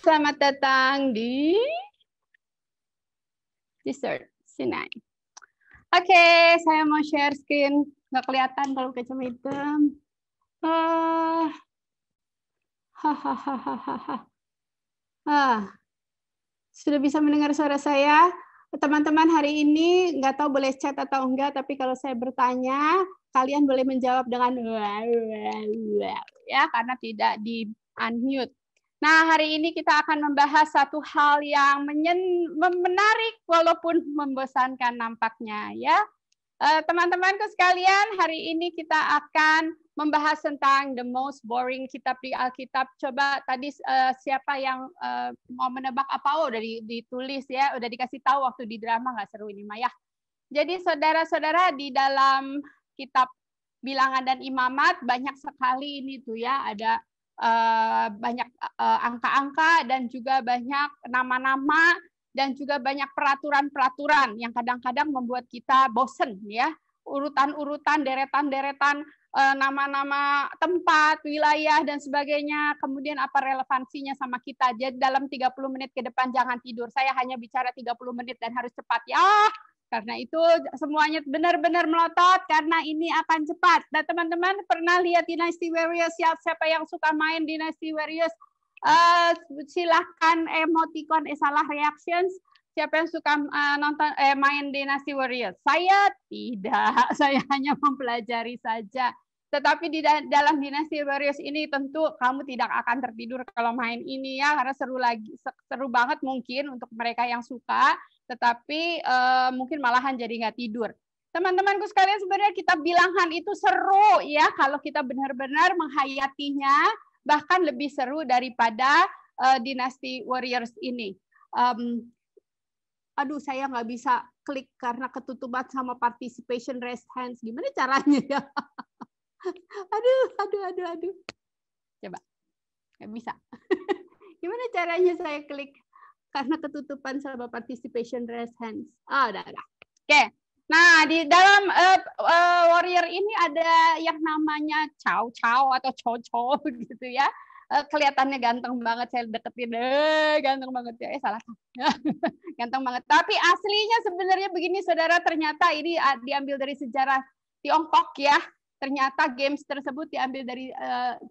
selamat datang di Dessert Sinai. Oke, saya mau share screen. Nggak kelihatan kalau kacamata hitam. Sudah bisa mendengar suara saya? Teman-teman hari ini nggak tahu boleh chat atau enggak, tapi kalau saya bertanya, kalian boleh menjawab dengan ya, karena tidak di unmute. Nah, hari ini kita akan membahas satu hal yang menarik walaupun membosankan nampaknya, ya. Teman-temanku sekalian, hari ini kita akan membahas tentang the most boring kitab di Alkitab. Coba tadi siapa yang mau menebak apa? Oh, udah ditulis ya, udah dikasih tahu waktu di drama, nggak seru ini Maya. Jadi saudara-saudara, di dalam kitab Bilangan dan Imamat banyak sekali ini tuh ya, ada banyak angka-angka dan juga banyak nama-nama dan juga banyak peraturan-peraturan yang kadang-kadang membuat kita bosen ya, urutan-urutan, deretan-deretan nama-nama tempat, wilayah dan sebagainya. Kemudian apa relevansinya sama kita? Jadi dalam 30 menit ke depan jangan tidur. Saya hanya bicara 30 menit dan harus cepat ya. Karena itu semuanya benar-benar melotot karena ini akan cepat. Dan teman-teman pernah lihat Dynasty Warriors? Siapa yang suka main Dynasty Warriors? Silahkan emoticon salah reactions. Siapa yang suka nonton main Dynasty Warriors? Saya tidak. Saya hanya mempelajari saja. Tetapi di dalam Dynasty Warriors ini tentu kamu tidak akan tertidur kalau main ini ya, karena seru banget mungkin untuk mereka yang suka. Tetapi mungkin malahan jadi nggak tidur. Teman-temanku sekalian, sebenarnya kitab Bilangan itu seru ya kalau kita benar-benar menghayatinya, bahkan lebih seru daripada Dynasty Warriors ini. Aduh, saya nggak bisa klik karena ketutupan sama participation raise hands. Gimana caranya ya? Aduh. Coba, nggak bisa. Gimana caranya saya klik? Karena ketutupan sama participation raise hands. Udah. Oke. Nah, di dalam warrior ini ada yang namanya Chow atau Chow gitu ya. Kelihatannya ganteng banget, saya deketin. Ganteng banget ya. Salah. Ganteng banget. Tapi aslinya sebenarnya begini, saudara, ternyata ini diambil dari sejarah Tiongkok ya. Ternyata games tersebut diambil dari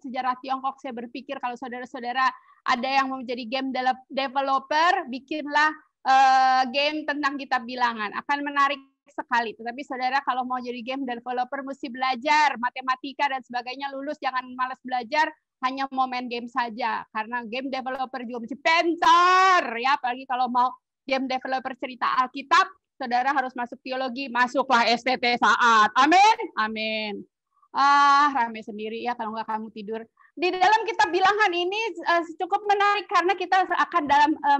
sejarah Tiongkok. Saya berpikir kalau saudara-saudara ada yang mau menjadi game developer, bikinlah game tentang kitab Bilangan. Akan menarik sekali. Tetapi saudara kalau mau jadi game developer mesti belajar matematika dan sebagainya, lulus, jangan malas belajar, hanya mau main game saja. Karena game developer juga mesti pintar ya, apalagi kalau mau game developer cerita Alkitab, saudara harus masuk teologi, masuklah STT Saat. Amin. Rame sendiri ya kalau nggak kamu tidur. Di dalam kitab Bilangan ini cukup menarik karena kita akan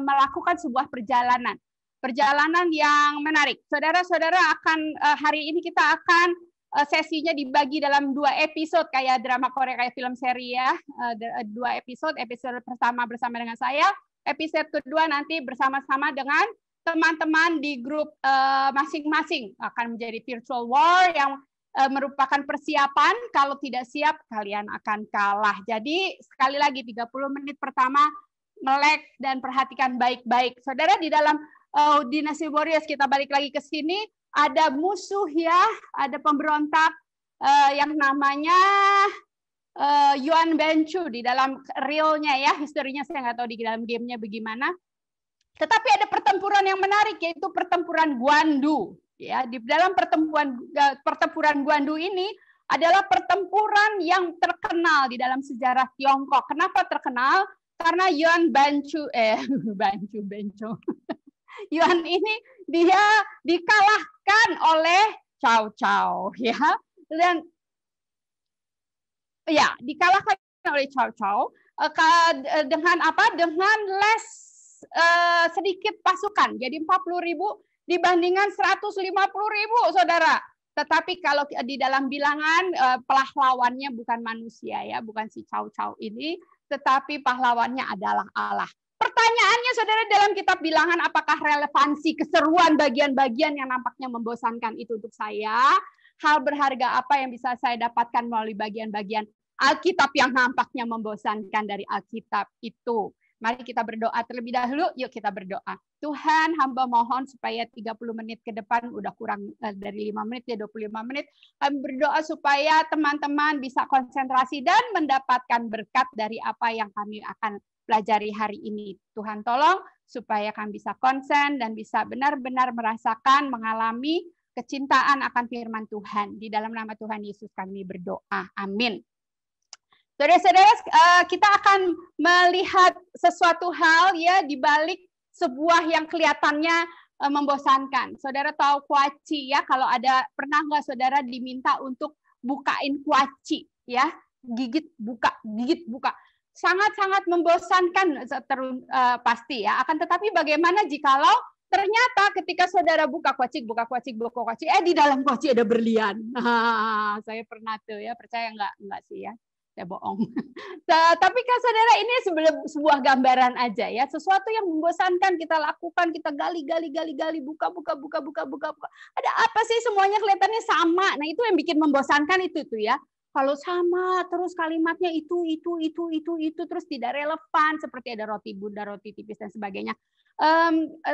melakukan sebuah perjalanan yang menarik. Saudara-saudara akan hari ini kita akan sesinya dibagi dalam 2 episode kayak drama Korea, kayak film seri ya. 2 episode pertama bersama dengan saya, episode kedua nanti bersama-sama dengan teman-teman di grup masing-masing. Akan menjadi virtual war yang merupakan persiapan. Kalau tidak siap kalian akan kalah. Jadi sekali lagi 30 menit pertama melek dan perhatikan baik-baik. Saudara, di dalam Dynasty Warriors kita balik lagi ke sini, ada musuh ya, ada pemberontak yang namanya Yuan Benchu. Di dalam realnya ya, historinya saya nggak tahu di dalam gamenya bagaimana. Tetapi ada pertempuran yang menarik, yaitu pertempuran Guandu. Ya, di dalam pertempuran Guandu ini adalah pertempuran yang terkenal di dalam sejarah Tiongkok. Kenapa terkenal? Karena Yuan Benchu Yuan ini dia dikalahkan oleh Cao ya. Dan ya, dikalahkan oleh Cao dengan apa? Dengan sedikit pasukan. Jadi 40.000 dibandingkan 150.000, saudara. Tetapi kalau di dalam Bilangan pahlawannya bukan manusia ya, bukan si Cao ini, tetapi pahlawannya adalah Allah. Pertanyaannya, saudara, dalam kitab Bilangan, apakah relevansi keseruan bagian-bagian yang nampaknya membosankan itu untuk saya? Hal berharga apa yang bisa saya dapatkan melalui bagian-bagian Alkitab yang nampaknya membosankan dari Alkitab itu? Mari kita berdoa terlebih dahulu. Yuk kita berdoa. Tuhan, hamba mohon supaya 30 menit ke depan, udah kurang dari 5 menit ya 25 menit. Kami berdoa supaya teman-teman bisa konsentrasi dan mendapatkan berkat dari apa yang kami akan pelajari hari ini. Tuhan tolong supaya kami bisa konsen dan bisa benar-benar merasakan, mengalami kecintaan akan firman Tuhan. Di dalam nama Tuhan Yesus kami berdoa. Amin. Saudara-saudara, kita akan melihat sesuatu hal ya di balik sebuah yang kelihatannya membosankan. Saudara tahu kuaci ya, kalau ada pernah nggak saudara diminta untuk bukain kuaci ya, gigit buka. Sangat-sangat membosankan pasti ya. Akan tetapi bagaimana jikalau ternyata ketika saudara buka kuaci, di dalam kuaci ada berlian. Saya pernah tuh ya, percaya nggak sih ya? Saya bohong. Tapi kan saudara, ini sebuah gambaran aja ya. Sesuatu yang membosankan kita lakukan, kita gali, buka. Ada apa sih, semuanya kelihatannya sama. Nah, itu yang bikin membosankan itu tuh ya. Kalau sama terus kalimatnya itu terus tidak relevan, seperti ada roti bunda, roti tipis dan sebagainya.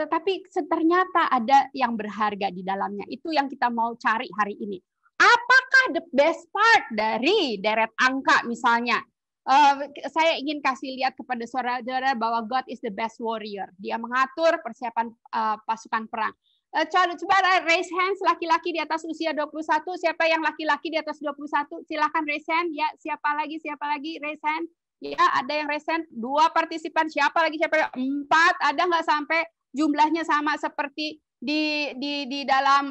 Tapi ternyata ada yang berharga di dalamnya. Itu yang kita mau cari hari ini. Apakah the best part dari deret angka misalnya? Saya ingin kasih lihat kepada saudara bahwa God is the best warrior. Dia mengatur persiapan pasukan perang. Coba raise hands laki-laki di atas usia 21. Siapa yang laki-laki di atas 21? Silakan raise hand. Ya, siapa lagi raise hand? Ya, ada yang raise hand. 2 partisipan. Siapa lagi? 4. Ada nggak sampai jumlahnya sama seperti di dalam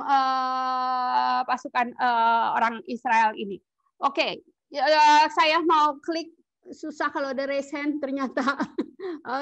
pasukan orang Israel ini. Oke, saya mau klik, susah kalau ada raise hand ternyata.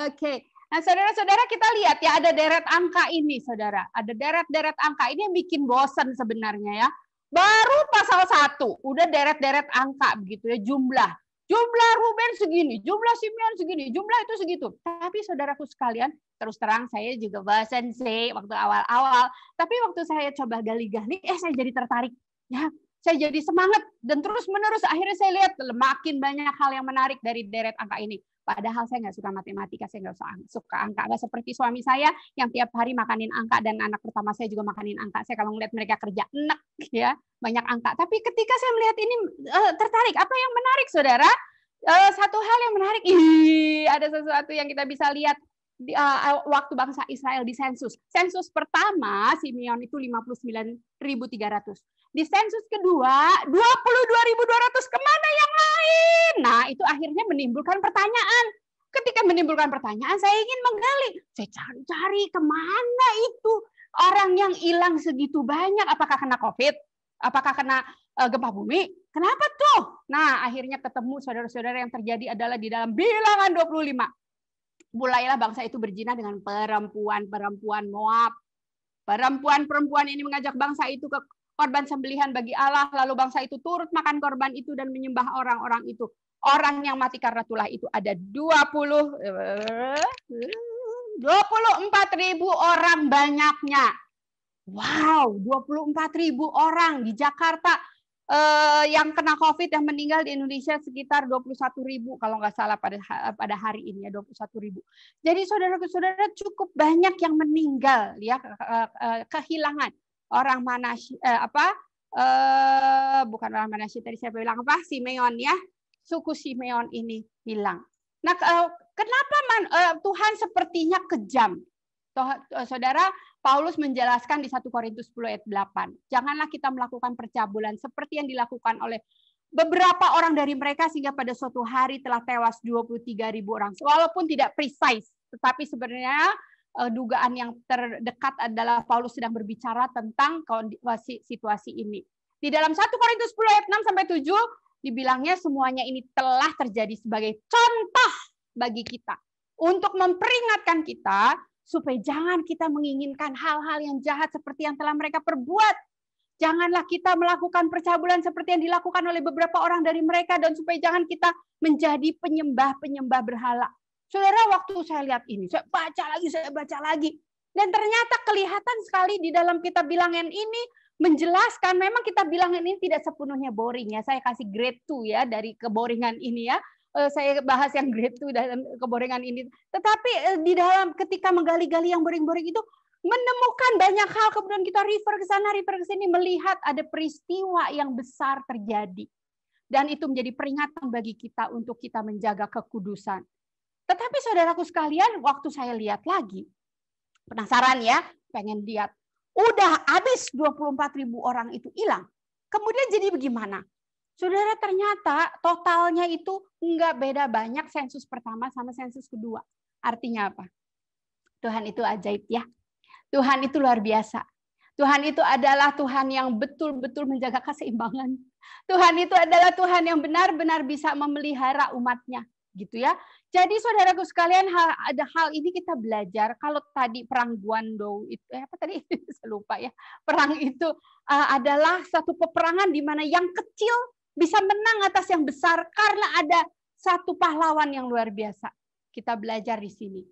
Oke. Nah, saudara-saudara, kita lihat ya, ada deret angka ini, saudara. Ada deret-deret angka ini yang bikin bosan sebenarnya ya. Baru pasal 1, udah deret-deret angka begitu ya, jumlah. Jumlah Ruben segini, jumlah Simeon segini, jumlah itu segitu. Tapi saudaraku sekalian, terus terang saya juga bosan sih waktu awal-awal. Tapi waktu saya coba gali-gali, saya jadi tertarik. Ya, saya jadi semangat dan terus-menerus akhirnya saya lihat makin banyak hal yang menarik dari deret angka ini. Padahal saya nggak suka matematika, saya nggak suka angka. Nggak seperti suami saya yang tiap hari makanin angka, dan anak pertama saya juga makanin angka. Saya kalau ngeliat mereka kerja enak ya, banyak angka. Tapi ketika saya melihat ini tertarik. Apa yang menarik, saudara? Satu hal yang menarik, ada sesuatu yang kita bisa lihat waktu bangsa Israel di sensus. Sensus pertama Simeon itu 59.300. Di sensus kedua 22.200. Kemana yang lain? Nah, itu akhirnya menimbulkan pertanyaan. Ketika menimbulkan pertanyaan, saya ingin menggali. Saya cari kemana itu orang yang hilang segitu banyak. Apakah kena COVID? Apakah kena gempa bumi? Kenapa tuh? Nah, akhirnya ketemu, saudara-saudara, yang terjadi adalah di dalam Bilangan 25. Mulailah bangsa itu berzina dengan perempuan Moab. Perempuan ini mengajak bangsa itu ke korban sembelihan bagi Allah, lalu bangsa itu turut makan korban itu dan menyembah orang-orang itu. Orang yang mati karena tulah itu ada 24.000 orang banyaknya. Wow, 24.000 orang di Jakarta. Yang kena COVID, yang meninggal di Indonesia sekitar 21.000 kalau nggak salah pada hari ini ya, 21.000. Jadi saudara-saudara, cukup banyak yang meninggal ya, kehilangan. Orang Manasyi bukan orang Manasyi, tadi saya bilang apa? Simeon ya. Suku Simeon ini hilang. Nah, kenapa Tuhan sepertinya kejam? Saudara, Paulus menjelaskan di 1 Korintus 10 ayat 8. Janganlah kita melakukan percabulan seperti yang dilakukan oleh beberapa orang dari mereka, sehingga pada suatu hari telah tewas 23.000 orang. Walaupun tidak precise, tetapi sebenarnya dugaan yang terdekat adalah Paulus sedang berbicara tentang situasi ini. Di dalam 1 Korintus 10 ayat 6 sampai 7 dibilangnya semuanya ini telah terjadi sebagai contoh bagi kita, untuk memperingatkan kita supaya jangan kita menginginkan hal-hal yang jahat seperti yang telah mereka perbuat. Janganlah kita melakukan percabulan seperti yang dilakukan oleh beberapa orang dari mereka, dan supaya jangan kita menjadi penyembah-penyembah berhala. Saudara, waktu saya lihat ini, saya baca lagi. Dan ternyata kelihatan sekali di dalam kitab Bilangan ini menjelaskan, memang kitab Bilangan ini tidak sepenuhnya boring ya. Saya kasih grade 2 ya dari keboringan ini ya. saya bahas yang grade 2 dalam keboringan ini. Tetapi di dalam ketika menggali-gali yang boring-boring itu, menemukan banyak hal, kemudian kita refer ke sana, refer ke sini, melihat ada peristiwa yang besar terjadi. Dan itu menjadi peringatan bagi kita untuk kita menjaga kekudusan. Tetapi saudaraku sekalian, waktu saya lihat lagi, penasaran ya, pengen lihat, udah habis 24.000 orang itu hilang. Kemudian jadi bagaimana? Saudara, ternyata totalnya itu nggak beda banyak sensus pertama sama sensus kedua. Artinya apa? Tuhan itu ajaib ya. Tuhan itu luar biasa. Tuhan itu adalah Tuhan yang betul-betul menjaga keseimbangan. Tuhan itu adalah Tuhan yang benar-benar bisa memelihara umatnya. Gitu ya. Jadi saudaraku sekalian, ada hal ini kita belajar. Kalau tadi perang Guandong itu apa tadi? Saya lupa ya. Perang itu adalah satu peperangan di mana yang kecil bisa menang atas yang besar karena ada satu pahlawan yang luar biasa. Kita belajar di sini.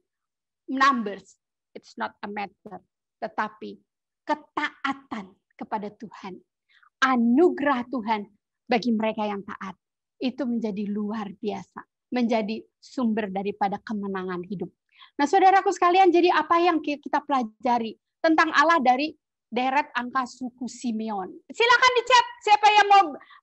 Numbers, it's not a matter, tetapi ketaatan kepada Tuhan. Anugerah Tuhan bagi mereka yang taat. Itu menjadi luar biasa. Menjadi sumber daripada kemenangan hidup. Nah, saudaraku sekalian, jadi apa yang kita pelajari tentang Allah dari deret angka suku Simeon? Silakan di chat siapa yang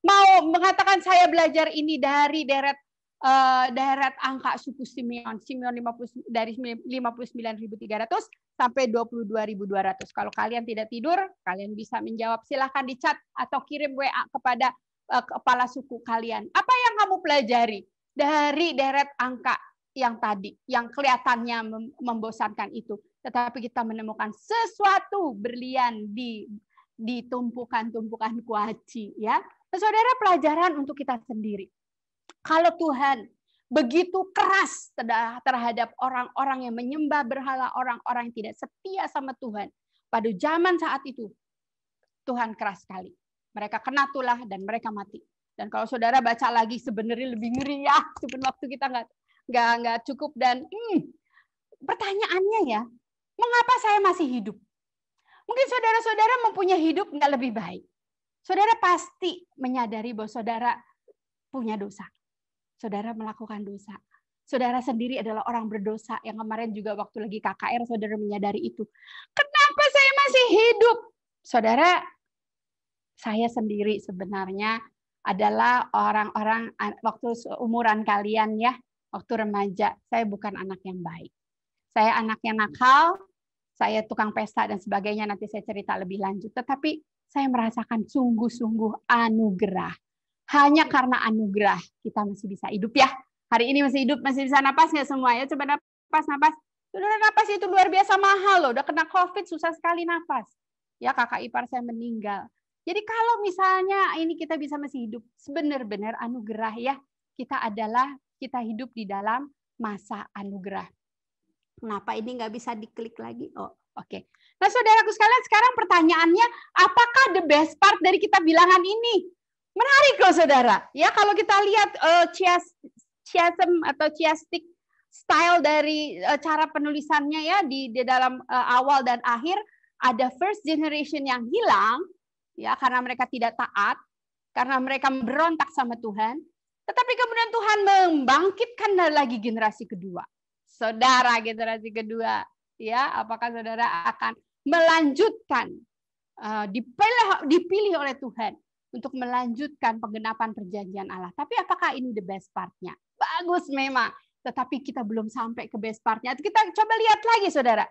mau mengatakan saya belajar ini dari deret angka suku Simeon. Simeon 50, dari 59.300 sampai 22.200. Kalau kalian tidak tidur, kalian bisa menjawab. Silakan di chat atau kirim WA kepada kepala suku kalian. Apa yang kamu pelajari dari deret angka yang tadi, yang kelihatannya membosankan itu, tetapi kita menemukan sesuatu berlian di tumpukan-tumpukan kuaci, ya. Nah, saudara, pelajaran untuk kita sendiri. Kalau Tuhan begitu keras terhadap orang-orang yang menyembah berhala, orang-orang yang tidak setia sama Tuhan, pada zaman saat itu Tuhan keras sekali. Mereka kena tulah dan mereka mati. Dan kalau saudara baca lagi, sebenarnya lebih ngeri ya. Sebenarnya waktu kita nggak cukup. Dan pertanyaannya ya, mengapa saya masih hidup? Mungkin saudara-saudara mempunyai hidup nggak lebih baik. Saudara pasti menyadari bahwa saudara punya dosa. Saudara melakukan dosa. Saudara sendiri adalah orang berdosa. Yang kemarin juga waktu lagi KKR, saudara menyadari itu. Kenapa saya masih hidup? Saudara, saya sendiri sebenarnya adalah orang-orang waktu umuran kalian ya, waktu remaja, saya bukan anak yang baik. Saya anak yang nakal, saya tukang pesta dan sebagainya, nanti saya cerita lebih lanjut. Tetapi saya merasakan sungguh-sungguh anugerah. Hanya karena anugerah kita masih bisa hidup ya. Hari ini masih hidup, masih bisa napas nggak semua ya? Coba napas. Saudara, napas itu luar biasa mahal loh. Udah kena COVID susah sekali napas. Ya, kakak ipar saya meninggal. Jadi kalau misalnya ini kita bisa masih hidup, benar-benar anugerah ya. Kita hidup di dalam masa anugerah. Kenapa ini nggak bisa diklik lagi? Oh, oke. Nah, saudaraku sekalian, sekarang pertanyaannya, apakah the best part dari kita bilangan ini? Menarik loh, saudara. Ya, kalau kita lihat chiasm atau chiastic style dari cara penulisannya ya di dalam awal dan akhir, ada first generation yang hilang. Ya, karena mereka tidak taat, karena mereka berontak sama Tuhan. Tetapi kemudian Tuhan membangkitkan lagi generasi kedua. Saudara, generasi kedua, ya, apakah saudara akan melanjutkan dipilih oleh Tuhan untuk melanjutkan penggenapan perjanjian Allah? Tapi apakah ini the best part-nya? Bagus memang, tetapi kita belum sampai ke best part-nya. Kita coba lihat lagi, saudara.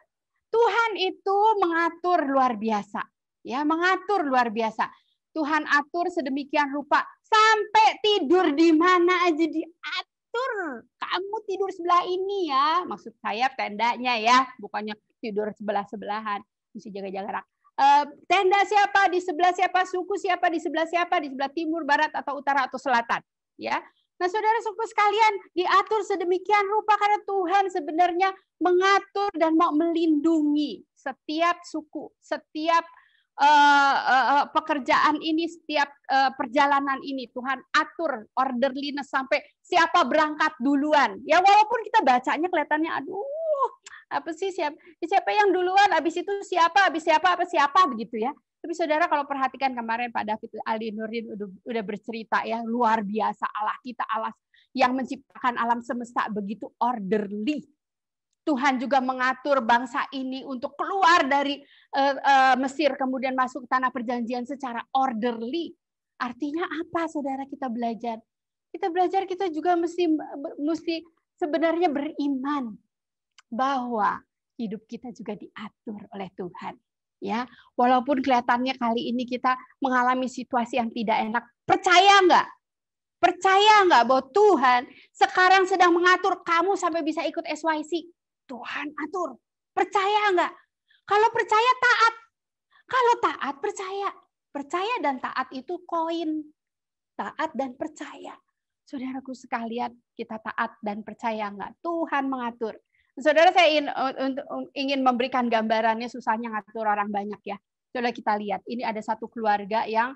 Tuhan itu mengatur luar biasa. Ya, mengatur luar biasa. Tuhan atur sedemikian rupa sampai tidur di mana aja diatur. Kamu tidur sebelah ini ya. Maksud saya tendanya ya, bukannya tidur sebelah-sebelahan. Mesti jaga jarak. Tenda siapa, di sebelah siapa, suku siapa, di sebelah siapa, di sebelah timur, barat atau utara atau selatan, ya. Nah, saudara suku sekalian, diatur sedemikian rupa karena Tuhan sebenarnya mengatur dan mau melindungi setiap suku, setiap pekerjaan ini, setiap perjalanan ini. Tuhan atur orderliness sampai siapa berangkat duluan. Ya, walaupun kita bacanya kelihatannya aduh, apa sih siapa yang duluan, habis itu siapa, habis siapa, apa siapa begitu ya. Tapi saudara kalau perhatikan kemarin Pak David Ali Nurdin udah bercerita ya, luar biasa Allah kita, Allah yang menciptakan alam semesta begitu orderly. Tuhan juga mengatur bangsa ini untuk keluar dari Mesir, kemudian masuk ke tanah perjanjian secara orderly. Artinya apa, saudara, kita belajar? Kita belajar, kita juga mesti sebenarnya beriman bahwa hidup kita juga diatur oleh Tuhan. Ya, walaupun kelihatannya kali ini kita mengalami situasi yang tidak enak, percaya nggak? Percaya nggak bahwa Tuhan sekarang sedang mengatur kamu sampai bisa ikut SYC? Tuhan atur. Percaya nggak? Kalau percaya taat. Kalau taat percaya. Percaya dan taat itu koin. Taat dan percaya. Saudaraku sekalian, kita taat dan percaya nggak? Tuhan mengatur. Saudara, saya ingin memberikan gambarannya susahnya ngatur orang banyak ya. Saudara, kita lihat. Ini ada satu keluarga yang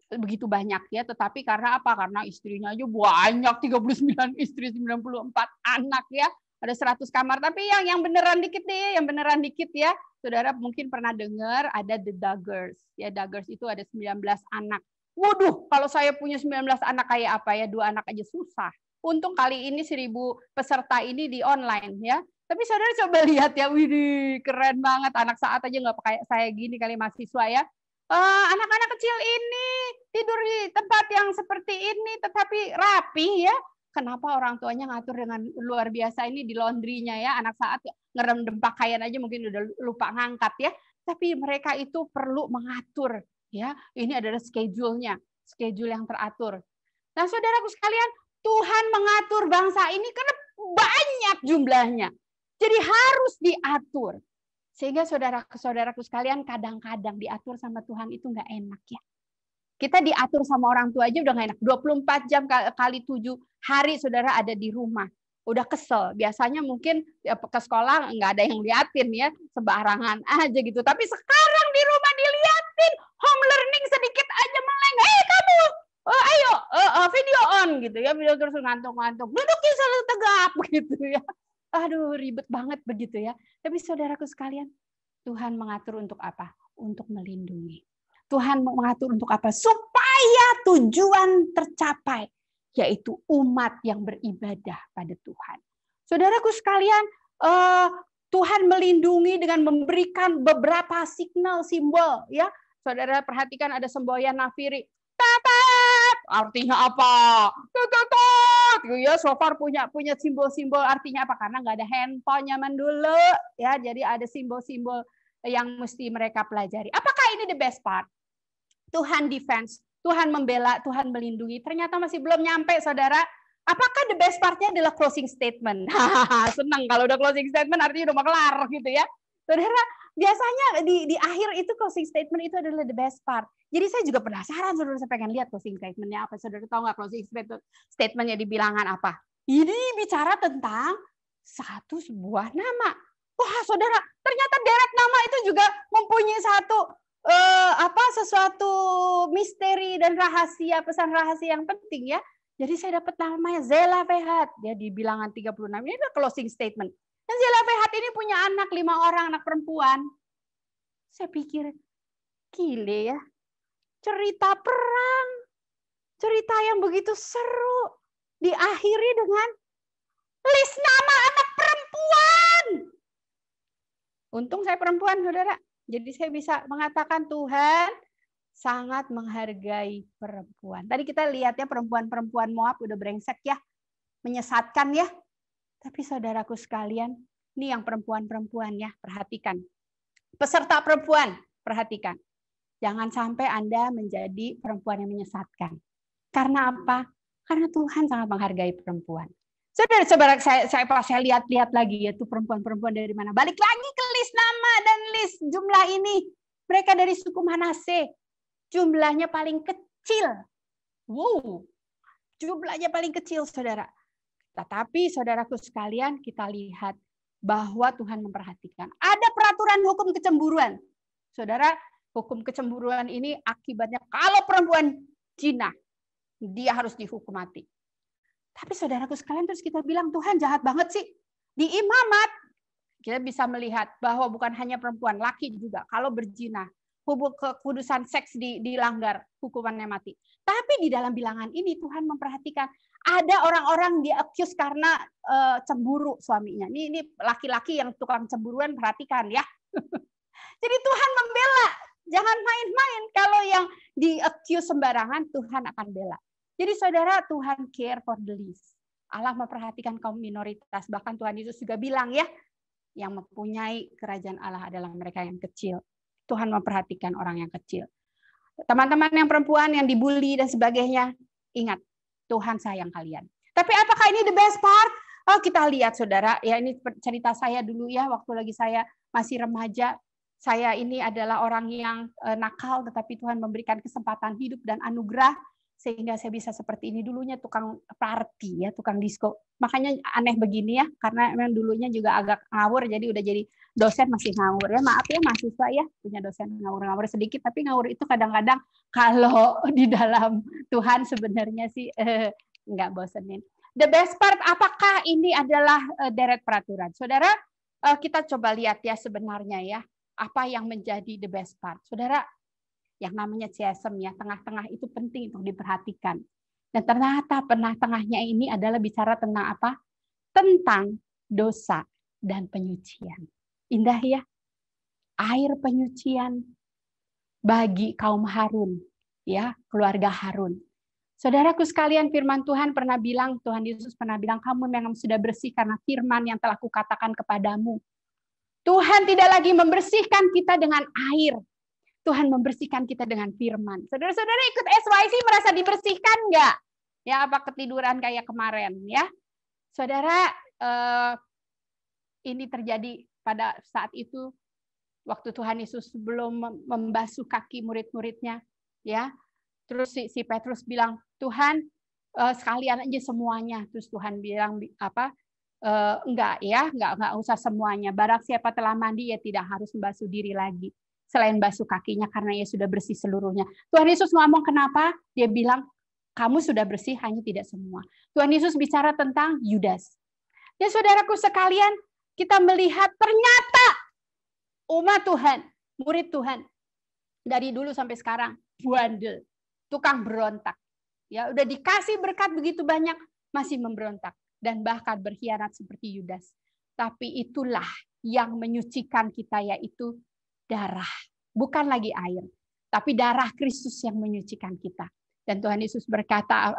begitu banyak ya, tetapi karena apa? Karena istrinya aja banyak, 39 istri, 94 anak ya. Ada 100 kamar, tapi yang beneran dikit deh, yang beneran dikit ya. Saudara mungkin pernah dengar ada The Daggers. Ya, Daggers itu ada 19 anak. Waduh, kalau saya punya 19 anak kayak apa ya? 2 anak aja susah. Untung kali ini 1000 peserta ini di online ya. Tapi saudara coba lihat ya, widih, keren banget. Anak saat aja nggak kayak saya gini kali mahasiswa ya. Anak-anak kecil ini tidur di tempat yang seperti ini, tetapi rapi ya. Kenapa orang tuanya ngatur dengan luar biasa ini di laundry-nya ya. Anak saat ngerendam pakaian aja mungkin udah lupa ngangkat ya. Tapi mereka itu perlu mengatur ya. Ini adalah schedule-nya, schedule yang teratur. Nah, saudaraku sekalian, Tuhan mengatur bangsa ini karena banyak jumlahnya. Jadi harus diatur. Sehingga saudara-saudaraku sekalian kadang-kadang diatur sama Tuhan itu nggak enak ya. Kita diatur sama orang tua aja udah nggak enak. 24 jam kali 7 hari saudara ada di rumah. Udah kesel. Biasanya mungkin ke sekolah nggak ada yang liatin ya. Sembarangan aja gitu. Tapi sekarang di rumah diliatin. Home learning sedikit aja meleng. Hei kamu, ayo video on gitu ya. Video terus ngantuk-ngantuk. Dudukin selalu tegap gitu ya. Aduh, ribet banget begitu ya. Tapi saudaraku sekalian, Tuhan mengatur untuk apa? Untuk melindungi. Tuhan mengatur untuk apa? Supaya tujuan tercapai, yaitu umat yang beribadah pada Tuhan. Saudaraku sekalian, Tuhan melindungi dengan memberikan beberapa signal, simbol. Ya, saudara perhatikan ada semboyan nafiri. Tatat, artinya apa? Tatat, ya. So far punya simbol-simbol artinya apa? Karena nggak ada handphone zaman dulu, ya. Jadi ada simbol-simbol yang mesti mereka pelajari. Apakah ini the best part? Tuhan defense, Tuhan membela, Tuhan melindungi. Ternyata masih belum nyampe, saudara. Apakah the best part-nya adalah closing statement? Senang kalau udah closing statement artinya udah mau kelar gitu ya. Saudara, biasanya di akhir itu closing statement itu adalah the best part. Jadi saya juga penasaran, saudara, saya pengen lihat closing statement-nya apa. Saudara tahu nggak closing statement-nya di bilangan apa? Ini bicara tentang sebuah nama. Wah, saudara, ternyata deret nama itu juga mempunyai sesuatu misteri dan rahasia, pesan rahasia yang penting ya. Jadi saya dapat namanya Zelophehad ya di bilangan 36. Ini adalah closing statement. Dan Zelophehad ini punya anak 5 orang, anak perempuan. Saya pikir gile ya. Cerita perang. Cerita yang begitu seru diakhiri dengan list nama anak perempuan. Untung saya perempuan, saudara. Jadi saya bisa mengatakan Tuhan sangat menghargai perempuan. Tadi kita lihat ya perempuan-perempuan Moab udah brengsek ya. Menyesatkan ya. Tapi saudaraku sekalian, ini yang perempuan-perempuan ya, perhatikan. Peserta perempuan, perhatikan. Jangan sampai Anda menjadi perempuan yang menyesatkan. Karena apa? Karena Tuhan sangat menghargai perempuan. Saudara-saudara, saya lihat lagi ya tuh perempuan-perempuan dari mana. Balik lagi ke list nama dan list jumlah ini. Mereka dari suku Manase. Jumlahnya paling kecil. Wow. Jumlahnya paling kecil, saudara. Tetapi saudaraku sekalian, kita lihat bahwa Tuhan memperhatikan. Ada peraturan hukum kecemburuan. Saudara, hukum kecemburuan ini akibatnya kalau perempuan zina, dia harus dihukum mati. Tapi saudaraku sekalian, terus kita bilang Tuhan jahat banget sih. Di Imamat kita bisa melihat bahwa bukan hanya perempuan, laki juga kalau berzina kekudusan seks dilanggar, hukumannya mati. Tapi di dalam bilangan ini Tuhan memperhatikan ada orang-orang di accuse karena cemburu suaminya. Ini laki-laki yang tukang cemburuan, perhatikan ya. Jadi Tuhan membela. Jangan main-main. Kalau yang di accuse sembarangan, Tuhan akan bela. Jadi saudara, Tuhan care for the least. Allah memperhatikan kaum minoritas. Bahkan Tuhan Yesus juga bilang ya, yang mempunyai kerajaan Allah adalah mereka yang kecil. Tuhan memperhatikan orang yang kecil. Teman-teman yang perempuan yang dibully dan sebagainya, ingat, Tuhan sayang kalian. Tapi apakah ini the best part? Oh, kita lihat saudara, ya ini cerita saya dulu ya, waktu lagi saya masih remaja. Saya ini adalah orang yang nakal, tetapi Tuhan memberikan kesempatan hidup dan anugerah, sehingga saya bisa seperti ini. Dulunya tukang party ya, tukang disco. Makanya aneh begini ya, karena memang dulunya juga agak ngawur, jadi udah jadi dosen masih ngawur ya. Maaf ya mahasiswa ya, punya dosen ngawur-ngawur sedikit, tapi ngawur itu kadang-kadang kalau di dalam Tuhan sebenarnya sih nggak bosenin. The best part, apakah ini adalah deret peraturan? Saudara, kita coba lihat ya sebenarnya ya, apa yang menjadi the best part. Saudara, yang namanya CSM ya, tengah-tengah itu penting untuk diperhatikan. Dan ternyata tengah-tengahnya ini adalah bicara tentang apa? Tentang dosa dan penyucian. Indah ya. Air penyucian bagi kaum Harun, ya, keluarga Harun. Saudaraku sekalian, firman Tuhan pernah bilang, Tuhan Yesus pernah bilang, kamu memang sudah bersih karena firman yang telah kukatakan kepadamu. Tuhan tidak lagi membersihkan kita dengan air. Tuhan membersihkan kita dengan firman. Saudara-saudara ikut SYC merasa dibersihkan nggak? Ya, apa ketiduran kayak kemarin ya? Saudara, ini terjadi pada saat itu waktu Tuhan Yesus belum membasuh kaki murid-muridnya, ya. Terus si Petrus bilang, Tuhan sekalian aja semuanya. Terus Tuhan bilang apa? Enggak ya, enggak usah semuanya. Barang siapa telah mandi ya tidak harus membasuh diri lagi. Selain basuh kakinya karena ia sudah bersih seluruhnya. Tuhan Yesus ngomong kenapa? Dia bilang, kamu sudah bersih hanya tidak semua. Tuhan Yesus bicara tentang Yudas. Ya saudaraku sekalian, kita melihat ternyata umat Tuhan, murid Tuhan, dari dulu sampai sekarang, bandel, tukang berontak. Ya udah dikasih berkat begitu banyak, masih memberontak. Dan bahkan berkhianat seperti Yudas. Tapi itulah yang menyucikan kita, yaitu darah, bukan lagi air, tapi darah Kristus yang menyucikan kita. Dan Tuhan Yesus berkata,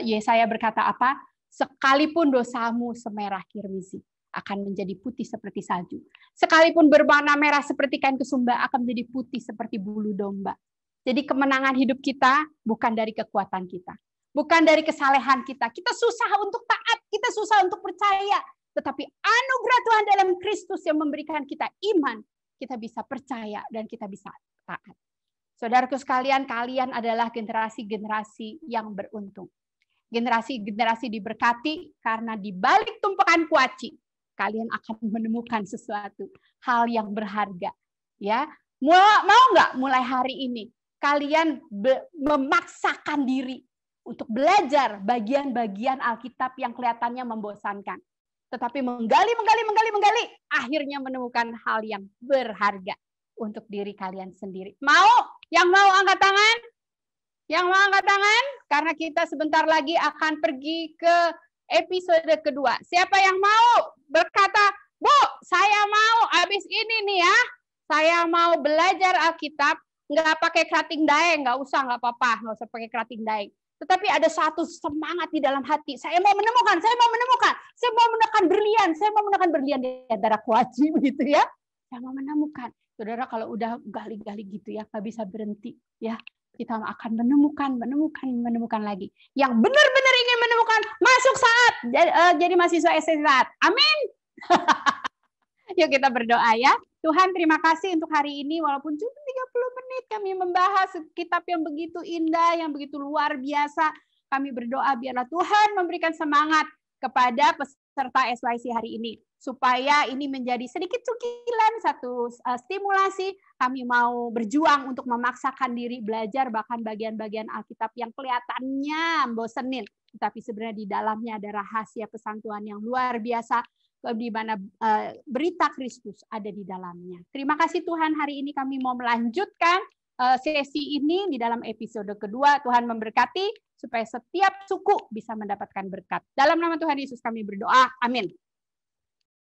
Yesaya berkata apa? Sekalipun dosamu semerah kirmisi, akan menjadi putih seperti salju. Sekalipun berwarna merah seperti kain kesumba, akan menjadi putih seperti bulu domba. Jadi kemenangan hidup kita bukan dari kekuatan kita, bukan dari kesalehan kita. Kita susah untuk taat, kita susah untuk percaya, tetapi anugerah Tuhan dalam Kristus yang memberikan kita iman. Kita bisa percaya dan kita bisa taat. Saudaraku sekalian, kalian adalah generasi-generasi yang beruntung. Generasi-generasi diberkati karena di balik tumpukan kuaci, kalian akan menemukan sesuatu hal yang berharga. Ya, mau nggak mulai hari ini kalian memaksakan diri untuk belajar bagian-bagian Alkitab yang kelihatannya membosankan. Tetapi menggali, akhirnya menemukan hal yang berharga untuk diri kalian sendiri. Mau? Yang mau angkat tangan? Yang mau angkat tangan? Karena kita sebentar lagi akan pergi ke episode kedua. Siapa yang mau berkata, Bu, saya mau habis ini nih ya, saya mau belajar Alkitab, nggak pakai kerating daeng, nggak usah pakai kerating daeng. Tetapi ada satu semangat di dalam hati. Saya mau menemukan berlian di antara kuaci begitu ya. Saya mau menemukan. Saudara kalau udah gali-gali gitu ya, nggak bisa berhenti ya. Kita akan menemukan lagi. Yang benar-benar ingin menemukan, masuk saat jadi mahasiswa SSAT. Amin. Yuk kita berdoa ya. Tuhan terima kasih untuk hari ini, walaupun cuma 30 menit kami membahas kitab yang begitu indah, yang begitu luar biasa. Kami berdoa biarlah Tuhan memberikan semangat kepada peserta SYC hari ini. Supaya ini menjadi sedikit cukilan, satu stimulasi. Kami mau berjuang untuk memaksakan diri belajar bahkan bagian-bagian Alkitab yang kelihatannya membosenin. Tetapi sebenarnya di dalamnya ada rahasia pesan Tuhan yang luar biasa. di mana berita Kristus ada di dalamnya. Terima kasih Tuhan, hari ini kami mau melanjutkan sesi ini di dalam episode kedua. Tuhan memberkati supaya setiap suku bisa mendapatkan berkat. Dalam nama Tuhan Yesus kami berdoa. Amin.